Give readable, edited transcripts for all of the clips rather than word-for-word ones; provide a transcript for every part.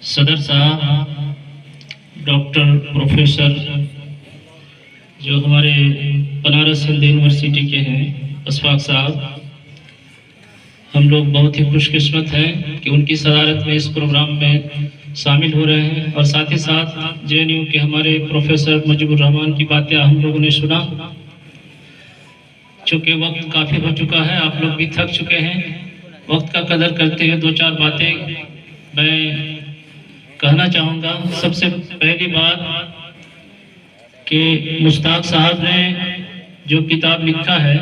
सदर साहब, doctor professor जो हमारे बनारस हिंदू यूनिवर्सिटी के हैं अशफाक साहब, हम लोग बहुत ही खुशकिस्मत हैं कि उनकी सदारत में इस प्रोग्राम में शामिल हो रहे हैं। और साथ ही साथ जेएनयू के हमारे प्रोफेसर मुजीबुर रहमान की बातें हम लोगों ने सुना। चूँकि वक्त काफ़ी हो चुका है, आप लोग भी थक चुके हैं, वक्त का कदर करते हुए दो चार बातें मैं कहना चाहूँगा। सबसे पहली बात कि मुश्ताक साहब ने जो किताब लिखा है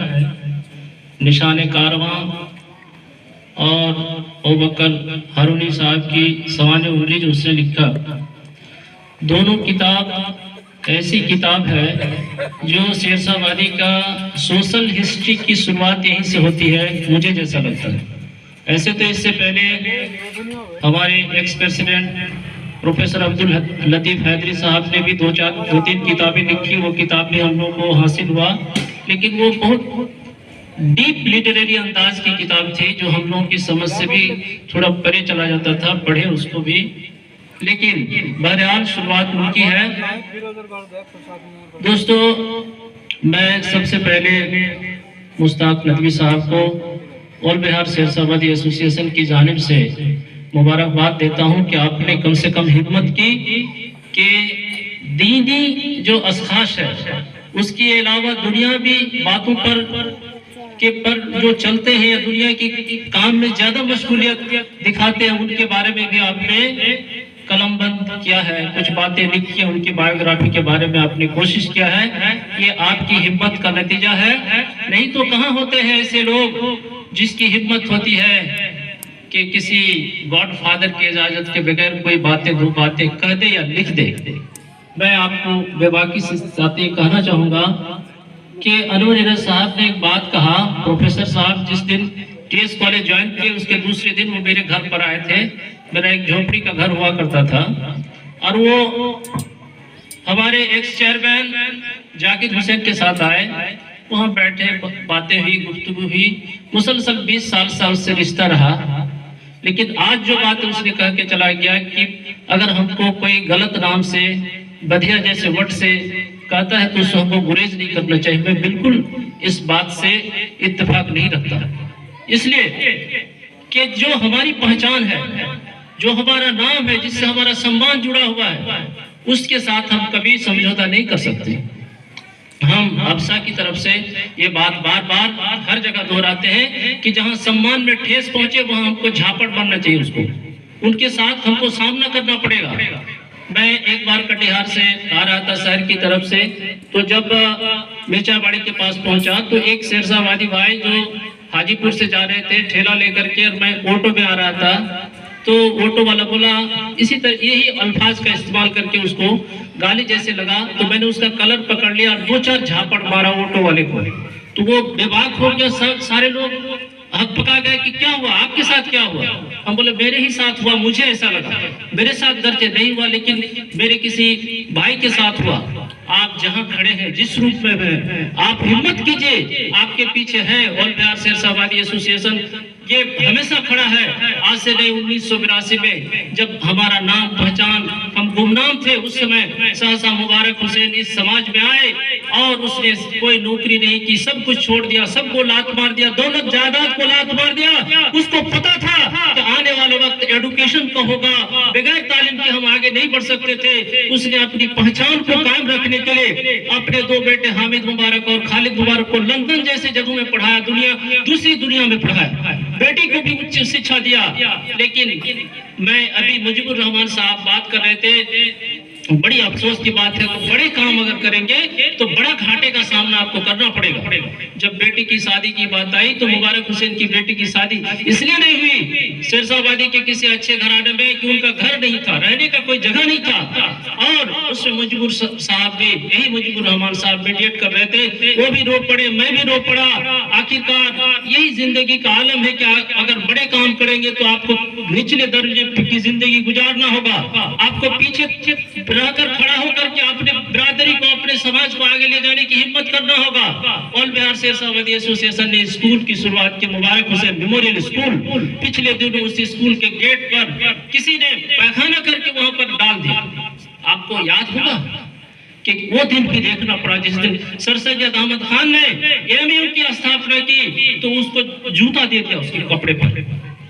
निशाने कारवां और अबूबकर हारूनी साहब की सवाने उंगली जो उसने लिखा, दोनों किताब ऐसी किताब है जो शेरशाहवादी का सोशल हिस्ट्री की शुरुआत यहीं से होती है, मुझे जैसा लगता है। ऐसे तो इससे पहले हमारे ex president professor Abdul Latif Hydari साहब ने भी दो तीन किताबें लिखी, वो किताब भी हम लोग को हासिल हुआ, लेकिन वो बहुत डीप लिटरेरी अंदाज की किताब थी जो हम लोगों की समझ से भी थोड़ा परे चला जाता था, पढ़े उसको भी। लेकिन बहरहाल शुरुआत उनकी है। दोस्तों, मैं सबसे पहले मुश्ताक नदवी साहब को ऑल बिहार शेरशाहवादी एसोसिएशन की जानिब से मुबारकबाद देता हूं कि आपने कम से कम हिम्मत की कि दीनी जो अशखास है उसके अलावा दुनियावी बातों पर जो चलते हैं या दुनिया की काम में ज्यादा मशगूलियत दिखाते हैं, उनके बारे में भी आपने कलमबंद किया है, कुछ बातें लिखी है, उनकी बायोग्राफी के बारे में आपने कोशिश किया है। ये आपकी हिम्मत का नतीजा है। नहीं तो कहाँ होते हैं ऐसे लोग जिसकी हिम्मत होती है कि किसी गॉडफादर की इजाजत के बगैर कोई दो बातें कह दे या लिख दे। मैं आपको बेबाकी से साथ ये कहना चाहूँगा कि अनवर नीरज साहब ने एक बात कहा। प्रोफेसर साहब जिस दिन टीएस कॉलेज ज्वाइन किए उसके दूसरे दिन वो मेरे घर पर आए थे। मेरा एक झोपड़ी का घर हुआ करता था और वो हमारे एक्स चेयरमैन जाकिर हुसैन के साथ आए, वहाँ बैठे, बातें हुई, गुफ्तगू हुई, मुसलसल 20 साल से उससे रिश्ता रहा। लेकिन आज जो बात उसने कह के चला गया कि अगर हमको कोई गलत नाम से, बधिया जैसे वर्ड से कहता है तो उसको हमको गुरेज नहीं करना चाहिए। मैं बिल्कुल इस बात से इत्तेफाक नहीं रखता, इसलिए कि जो हमारी पहचान है, जो हमारा नाम है, जिससे हमारा सम्मान जुड़ा हुआ है, उसके साथ हम कभी समझौता नहीं कर सकते। हम अफसा की तरफ से ये बात बार बार हर जगह दोहराते हैं कि जहां सम्मान में ठेस पहुंचे वहां हमको झापड़ बनना चाहिए, उसको उनके साथ हमको सामना करना पड़ेगा। मैं एक बार कटिहार से आ रहा था शहर की तरफ से, तो जब मिर्चाबाड़ी के पास पहुंचा तो एक शेरशाहवादी भाई जो हाजीपुर से जा रहे थे ठेला लेकर के, और मैं ऑटो में आ रहा था, तो ऑटो वाला बोला इसी तरह यही अल्फाज का इस्तेमाल करके उसको गाली जैसे लगा, तो मैंने उसका कलर पकड़ लिया और 2-4 झापड़ मारा ऑटो वाले को। तो वो बेबाक हो गया, सारे लोग हक पका गए कि क्या हुआ, आपके साथ क्या हुआ। हम बोले मेरे ही साथ हुआ, मुझे ऐसा लगा, मेरे साथ दर्ज नहीं हुआ, लेकिन मेरे किसी भाई के साथ हुआ। आप जहां खड़े हैं, जिस रूप में हैं, आप हिम्मत कीजिए, आपके पीछे है ऑल बिहार शेरशाहवादी एसोसिएशन। ये हमेशा खड़ा है, आज से नहीं 1982 में जब हमारा नाम पहचान, हम गुमनाम थे, उस समय सहसा मुबारक हुसैन इस समाज में आए और उसने कोई नौकरी नहीं की, सब कुछ छोड़ दिया, सबको लात मार दिया, दौलत जायदाद को लात मार दिया। उसको पता था कि आने वाले वक्त एडुकेशन का होगा, बगैर तालीम के हम आगे नहीं बढ़ सकते थे। उसने अपनी पहचान को कायम रखने के लिए अपने 2 बेटे हामिद मुबारक और खालिद मुबारक को लंदन जैसे जगहों में पढ़ाया, दूसरी दुनिया में पढ़ाया, बेटी को भी उच्च शिक्षा दिया। लेकिन मैं अभी मुजीबुर रहमान साहब बात कर रहे थे, बड़ी अफसोस की बात है, तो बड़े काम अगर करेंगे तो बड़ा घाटे का सामना आपको करना पड़ेगा। जब बेटी की शादी की बात आई तो मुबारक हुसैन की बेटी की शादी इसलिए नहीं हुई शेरशाहवादी के किसी अच्छे घराने में कि उनका घर नहीं था, रहने का कोई जगह नहीं था, और उसमें मुजीबुर साहब भी, यही मुजीबुर रहमान साहब मीडिएट कर रहे थे, वो भी रो पड़े, मैं भी रो पड़ा। आखिरकार यही जिंदगी का आलम है कि अगर बड़े काम करेंगे तो आपको निचले दर्जे की जिंदगी गुजारना होगा, आपको पीछे रहकर खड़ा होकर के अपने बिरादरी को, अपने समाज को आगे ले जाने की हिम्मत करना होगा। ऑल बिहार शेरशाहवादी एसोसिएशन ने स्कूल की शुरुआत की। मुबारक हुसैन मेमोरियल स्कूल, पिछले दिनों उस स्कूल के गेट पर किसी ने पैखाना करके वहां पर डाल दिया। आपको याद होगा कि वो दिन भी देखना पड़ा जिस दिन सर सैयद अहमद खान ने एएमयू की स्थापना की, तो उसको जूता दे दिया उसके कपड़े पर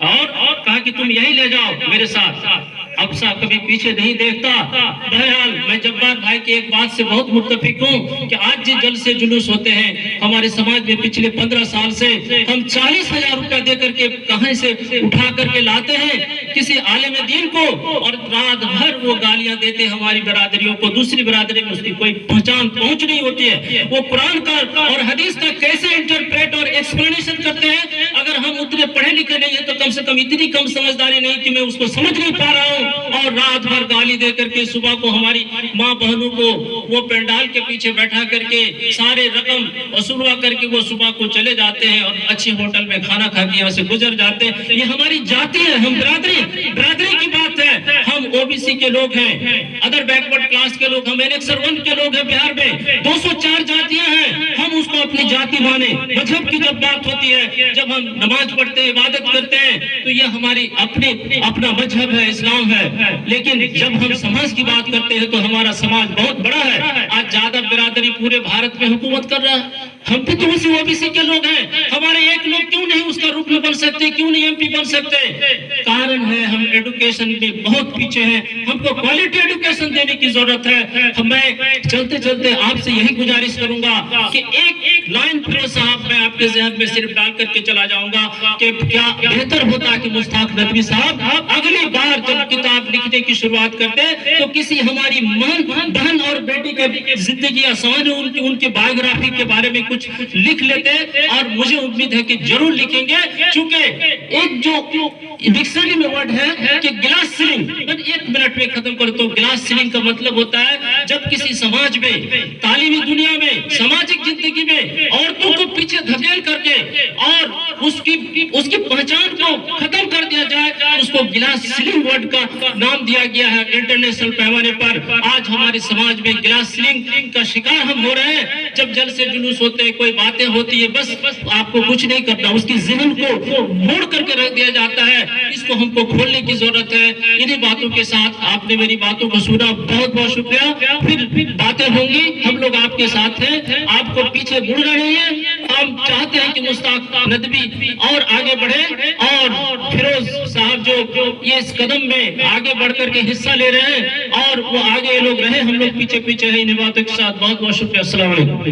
और कहा कि तुम यही ले जाओ मेरे साथ। अब सा कभी पीछे नहीं देखता। बहरहाल मैं जब्बार भाई की एक बात से बहुत मुत्तफिक हूँ कि आज जिस जलसे जुलूस होते हैं हमारे समाज में पिछले 15 साल से हम 40,000 रुपया दे करके कहां से उठा करके लाते हैं किसी आलिम दीन को, और रात भर वो गालियां देते हमारी बिरादरियों को। दूसरी बिरादरी में उसकी कोई पहचान पहुंच नहीं होती है। वो कुरान का और हदीस का कैसे इंटरप्रेट और एक्सप्लेनेशन करते हैं। अगर हम उतने पढ़े लिखे नहीं है तो कम से कम इतनी कम समझदारी नहीं कि मैं उसको समझ नहीं पा रहा हूँ, और रात भर गाली दे करके सुबह को हमारी माँ बहनों को वो पंडाल के पीछे बैठा करके सारे रकम वसूलवा करके वो सुबह को चले जाते हैं और अच्छे होटल में खाना खा के यहाँ से गुजर जाते हैं। ये हमारी जाति है, हम बिरादरी की बात है। हम ओबीसी के लोग हैं, अदर बैकवर्ड क्लास के लोग, हम एनेक्सर 1 के लोग हैं। बिहार में 204 जातियां हैं, हम उसको अपनी जाति माने। मजहब की जब बात होती है, जब हम नमाज पढ़ते हैं, इबादत करते हैं, तो ये हमारी अपना मजहब है, इस्लाम है। लेकिन जब हम समाज की बात करते हैं तो हमारा समाज बहुत बड़ा है। आज ज्यादा बिरादरी पूरे भारत में हुकूमत कर रहा है। हम भी तो उसी ओबीसी के लोग हैं। हमारे एक लोग क्यों नहीं उसका रुकन बन सकते, क्यों नहीं एमपी बन सकते? कारण है हम एजुकेशन में बहुत पीछे हैं। हमको क्वालिटी एजुकेशन देने की जरूरत है। मैं चलते चलते आपसे यही गुजारिश करूंगा कि एक लाइन फिरोज साहब मैं आपके जहन में सिर्फ डाल करके चला जाऊंगा कि क्या बेहतर होता कि मुश्ताक नदवी साहब अगली बार जब किताब लिखने की शुरुआत करते तो किसी हमारी बहन और बेटी के जिंदगी आसान उनकी बायोग्राफी के बारे में कुछ लिख लेते। और मुझे उम्मीद है कि जरूर लिखेंगे, क्योंकि एक जो डिक्शनरी में वर्ड है कि गिलास सीलिंग, 1 मिनट में खत्म कर। तो गिलास सीलिंग का मतलब होता है जब किसी समाज में, तालीमी दुनिया में, सामाजिक जिंदगी में औरतों को पीछे धकेल करके और उसकी पहचान को खत्म कर दिया जाए, उसको गिलास सीलिंग वर्ड का नाम दिया गया है इंटरनेशनल पैमाने पर। आज हमारे समाज में गिलास सीलिंग का शिकार हम हो रहे हैं। जब जलसे जुलूस होते हैं, कोई बातें होती है, बस आपको कुछ नहीं करना, उसकी ज़हन को मोड़ करके रख दिया जाता है। इसको हमको खोलने की जरूरत है। इन्हीं बातों के साथ आपने मेरी बातों को सुना, बहुत बहुत शुक्रिया। फिर बातें होंगी, हम लोग आपके साथ हैं, आपको पीछे मुड़ रहे हैं। हम चाहते हैं कि मुश्ताक नदवी और आगे बढ़े, और फिरोज साहब जो ये इस कदम में आगे बढ़ करके हिस्सा ले रहे हैं और वो आगे लोग रहे, हम लोग पीछे पीछे हैं। इन बातों के साथ बहुत बहुत शुक्रिया। अस्सलाम वालेकुम।